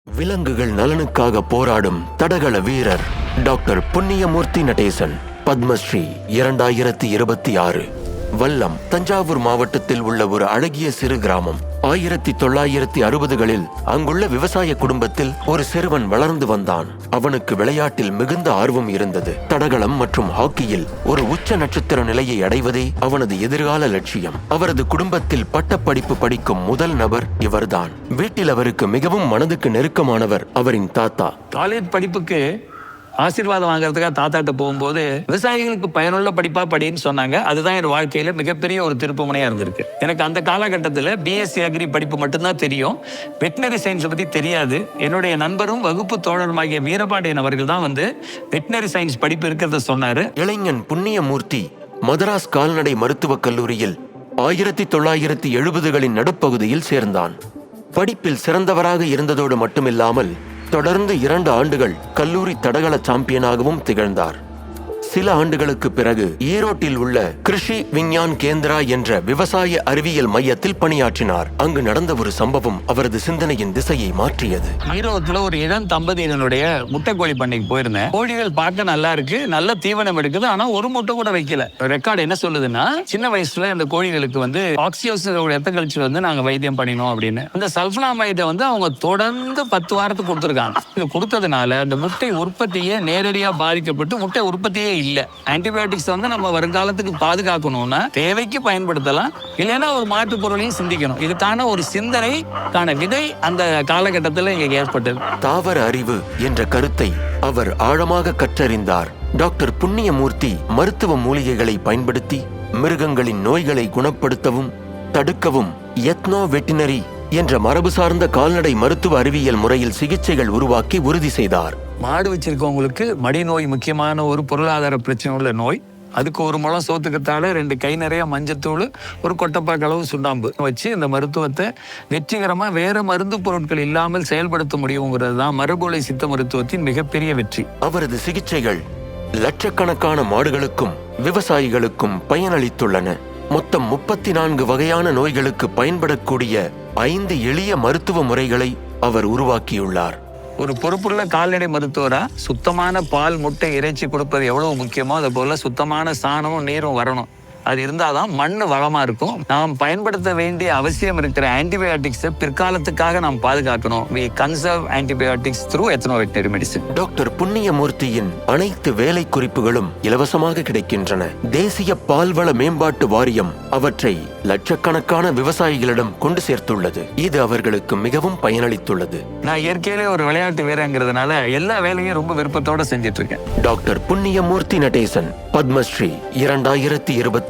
விலங்குகள் நலனுக்காக போராடும் தடகள வீரர் டாக்டர் புண்ணியமூர்த்தி நடேசன் பத்மஸ்ரீ 2026. வல்லம் தஞ்சாவூர் மாவட்டத்தில் உள்ள ஒரு அழகிய சிறு கிராமம். 1960களில் அங்குள்ள விவசாய குடும்பத்தில் ஒரு சிறுவன் வளர்ந்து வந்தான். அவனுக்கு விளையாட்டில் மிகுந்த ஆர்வம் இருந்தது. தடகளம் மற்றும் ஹாக்கியில் ஒரு உச்ச நட்சத்திர நிலையை அடைவதே அவனது எதிர்கால லட்சியம். அவரது குடும்பத்தில் பட்டப்படிப்பு படிக்கும் முதல் நபர் இவர்தான். வீட்டில் அவருக்கு மிகவும் மனதுக்கு நெருக்கமானவர் அவரின் தாத்தா. காலேஜ் படிப்புக்கு ஆசீர்வாதம் வாங்குறதுக்காக தாத்தாட்ட போகும்போது விவசாயிகளுக்கு பயனுள்ள படிப்பா படின்னு சொன்னாங்க. அதுதான் என் வாழ்க்கையில மிகப்பெரிய ஒரு திருப்புமுனையா இருந்திருக்கு. எனக்கு அந்த காலகட்டத்தில் பிஎஸ்சி அக்ரி படிப்பு மட்டும்தான் தெரியும். வெட்டினரி சயின்ஸை பத்தி தெரியாது. என்னுடைய நண்பரும் வகுப்பு தோழருமாகிய வீரபாண்டியன் அவர்கள் தான் வெட்டினரி சயின்ஸ் படிப்பு இருக்கிறத சொன்னாரு. இளைஞன் புண்ணியமூர்த்தி மதராஸ் கால்நடை மருத்துவக் கல்லூரியில் 1970களின் நடுப்பகுதியில் சேர்ந்தான். படிப்பில் சிறந்தவராக இருந்ததோடு மட்டுமில்லாமல் தொடர்ந்து 2 ஆண்டுகள் கல்லூரி தடகள சாம்பியனாகவும் திகழ்ந்தார். சில ஆண்டுகளுக்கு பிறகு ஈரோட்டில் உள்ள கிருஷி விஞ்ஞான் கேந்திரா என்ற விவசாய அறிவியல் மையத்தில் பணியாற்றினார். அங்கு நடந்த ஒரு சம்பவம் அவரது சிந்தனையின் திசையை மாற்றியது. ஈரோட்டில் ஒரு இளம் தம்பதியினுடைய முட்டை கோழி பண்ணைக்கு போயிருந்தேன். கோழிகள் பார்க்க நல்லா இருக்கு, நல்ல தீவனம் எடுக்குது, ஆனா ஒரு முட்டை கூட வைக்கல. ரெக்கார்டு என்ன சொல்லுதுன்னா, சின்ன வயசுல அந்த கோழிகளுக்கு ஆக்சியோசின் ரத்த கழிச்சு நாங்க வைத்தியம் பண்ணினோம் அப்படின்னு. அந்த சல்ஃபனாமைடை அவங்க தொடர்ந்து 10 வாரத்துக்கு கொடுத்துருக்காங்க. இது கொடுத்ததுனால அந்த முட்டை உற்பத்தியே நேரடியா பாதிக்கப்பட்டு முட்டை உற்பத்தியே இல்ல. ஆன்டிபயோட்டிக்ஸ் நம்ம வருங்காலத்துக்கு பாதுகாக்கணும்னா தேவைக்கு பயன்படுத்தலாம், இல்லைன்னா ஒரு மாற்று பொருளையும் சிந்திக்கணும். இதுக்கான ஒரு சிந்தனைக்கான விதை அந்த காலகட்டத்தில் இங்க ஏற்பட்டது. தாவர அறிவு என்ற கருத்தை அவர் ஆழமாக கற்றறிந்தார். டாக்டர் புண்ணியமூர்த்தி மருத்துவ மூலிகைகளை பயன்படுத்தி மிருகங்களின் நோய்களை குணப்படுத்தவும் தடுக்கவும் எத்னோ வெட்டினரி என்ற மரபு சார்ந்த கால்நடை மருத்துவ அறிவியல் முறையில் சிகிச்சைகள் உருவாக்கி உறுதி செய்தார். மாடு வச்சிருக்கவங்களுக்கு மடி நோய் முக்கியமான ஒரு பொருளாதார பிரச்சனை உள்ள நோய். அதுக்கு ஒரு முழம் சோத்துக்கத்தால 2 கை நிறைய மஞ்சத்தூள், ஒரு கொட்டைப்பாக்கு அளவு சுண்ணாம்பு வச்சு இந்த மருத்துவத்தை வெற்றிகரமா வேற மருந்து பொருட்கள் இல்லாமல் செயல்படுத்த முடியுங்கிறது தான் மரபுவழி சித்த மருத்துவத்தின் மிகப்பெரிய வெற்றி. அவரது சிகிச்சைகள் லட்சக்கணக்கான மாடுகளுக்கும் விவசாயிகளுக்கும் பயனளித்துள்ளன. மொத்தம் 34 வகையான நோய்களுக்கு பயன்படக்கூடிய 5 எளிய மருத்துவ முறைகளை அவர் உருவாக்கியுள்ளார். ஒரு பொறுப்புள்ள கால்நடை மருத்துவரா சுத்தமான பால், முட்டை, இறைச்சி கொடுப்பது எவ்வளவு முக்கியமோ அது போல சுத்தமான சாணமும் நீரும் வரணும். அது இருந்தாதான் மண்ணு வளமா இருக்கும். நாம் பயன்படுத்த வேண்டிய அவசியம் இருக்கிற ஆன்டிபயோட்டிக்ஸை பிற்காலத்துக்காக நாம் பாதுகாக்கணும். We conserve antibiotics through ethno-veterinary medicine. Doctor புண்ணியமூர்த்தியின் அனைத்து வேலை குறிப்புகளும் இலவசமாக கிடைக்கின்றன. தேசிய பால்வள மேம்பாட்டு வாரியம் அவற்றை லட்சக்கணக்கான விவசாயிகளிடம் கொண்டு சேர்த்துள்ளது. இது அவர்களுக்கு மிகவும் பயனளித்துள்ளது. நான் இயற்கையிலே ஒரு விளையாட்டு வீரங்கிறதுனால எல்லா வேலையும் ரொம்ப விருப்பத்தோட செஞ்சிட்டு இருக்கேன். டாக்டர் புண்ணியமூர்த்தி நடேசன் பத்மஸ்ரீ 2026.